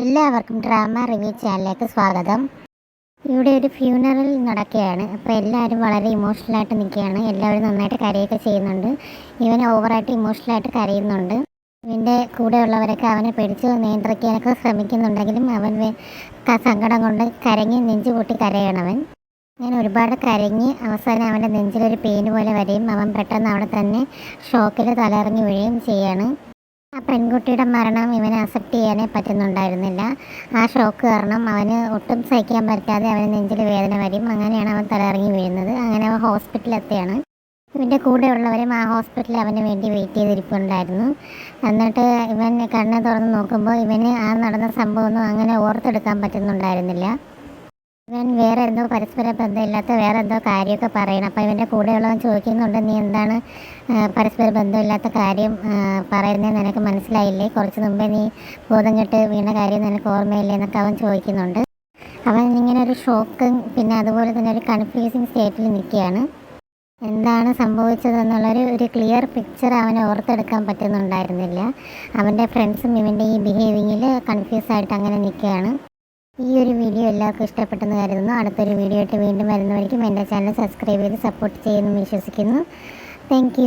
എല്ലാവർക്കും drama review ചാനലിലേക്ക് സ്വാഗതം. ഇവിടെ ഒരു ഫ്യൂണറൽ നടക്കുകയാണ്. അപ്പോൾ എല്ലാവരും വളരെ ഇമോഷണലായിട്ട് നിൽക്കുകയാണ്. എല്ലാവരും നന്നായിട്ട് കരയൊക്കെ ചെയ്യുന്നുണ്ട്. ഇവൻ ഓവറായിട്ട് ഇമോഷണലായിട്ട് കരയുന്നുണ്ട്. ഇവൻ്റെ കൂടെയുള്ളവരൊക്കെ അവനെ പിടിച്ച് നിയന്ത്രിക്കാനൊക്കെ ശ്രമിക്കുന്നുണ്ടെങ്കിലും അവൻ സങ്കടം കൊണ്ട് കരഞ്ഞ് നെഞ്ചു പൊട്ടി കരയണവൻ. അങ്ങനെ ഒരുപാട് കരഞ്ഞ് അവസാനം അവൻ്റെ നെഞ്ചിലൊരു പെയിന് പോലെ വരികയും അവൻ പെട്ടെന്ന് അവിടെ തന്നെ ഷോക്കിൽ തലയിറങ്ങി വീഴുകയും ചെയ്യാണ്. ആ പെൺകുട്ടിയുടെ മരണം ഇവനെ അക്സെപ്റ്റ് ചെയ്യാനേ പറ്റുന്നുണ്ടായിരുന്നില്ല. ആ ഷോക്ക് കാരണം അവന് ഒട്ടും സഹിക്കാൻ പറ്റാതെ അവന് നെഞ്ചിൽ വേദന വരും. അങ്ങനെയാണ് അവൻ തലയിറങ്ങി വീഴുന്നത്. അങ്ങനെ അവൻ ഹോസ്പിറ്റലിലെത്തിയാണ്. ഇവൻ്റെ കൂടെയുള്ളവരും ആ ഹോസ്പിറ്റലിൽ അവന് വേണ്ടി വെയിറ്റ് ചെയ്തിരിപ്പുണ്ടായിരുന്നു. എന്നിട്ട് ഇവൻ കണ്ണ് തുറന്ന് നോക്കുമ്പോൾ ഇവന് ആ നടന്ന സംഭവമൊന്നും അങ്ങനെ ഓർത്തെടുക്കാൻ പറ്റുന്നുണ്ടായിരുന്നില്ല. ഇവൻ വേറെ എന്തോ പരസ്പര ബന്ധമില്ലാത്ത വേറെ എന്തോ കാര്യമൊക്കെ പറയണം. അപ്പോൾ ഇവൻ്റെ കൂടെയുള്ളവൻ ചോദിക്കുന്നുണ്ട്, നീ എന്താണ് പരസ്പര ബന്ധമില്ലാത്ത കാര്യം പറയുന്നത്, നിനക്ക് മനസ്സിലായില്ലേ? കുറച്ച് മുമ്പേ നീ ബോധം കെട്ട് വീണ കാര്യം നിനക്ക് ഓർമ്മയില്ലേ എന്നൊക്കെ അവൻ ചോദിക്കുന്നുണ്ട്. അവൻ ഇങ്ങനെ ഒരു ഷോക്ക് പിന്നെ അതുപോലെ തന്നെ ഒരു കൺഫ്യൂസിങ് സ്റ്റേറ്റിൽ നിൽക്കുകയാണ്. എന്താണ് സംഭവിച്ചതെന്നുള്ളൊരു ക്ലിയർ പിക്ചർ അവന് ഓർത്തെടുക്കാൻ പറ്റുന്നുണ്ടായിരുന്നില്ല. അവൻ്റെ ഫ്രണ്ട്സും ഇവൻ്റെ ഈ ബിഹേവിങ്ങിൽ കൺഫ്യൂസായിട്ട് അങ്ങനെ നിൽക്കുകയാണ്. ഈ ഒരു വീഡിയോ എല്ലാവർക്കും ഇഷ്ടപ്പെട്ടെന്ന് കരുതുന്നു. അടുത്തൊരു വീഡിയോ ആയിട്ട് വീണ്ടും വരുന്നവരിക്കും എൻ്റെ ചാനൽ സബ്സ്ക്രൈബ് ചെയ്ത് സപ്പോർട്ട് ചെയ്യുമെന്ന് വിശ്വസിക്കുന്നു. താങ്ക്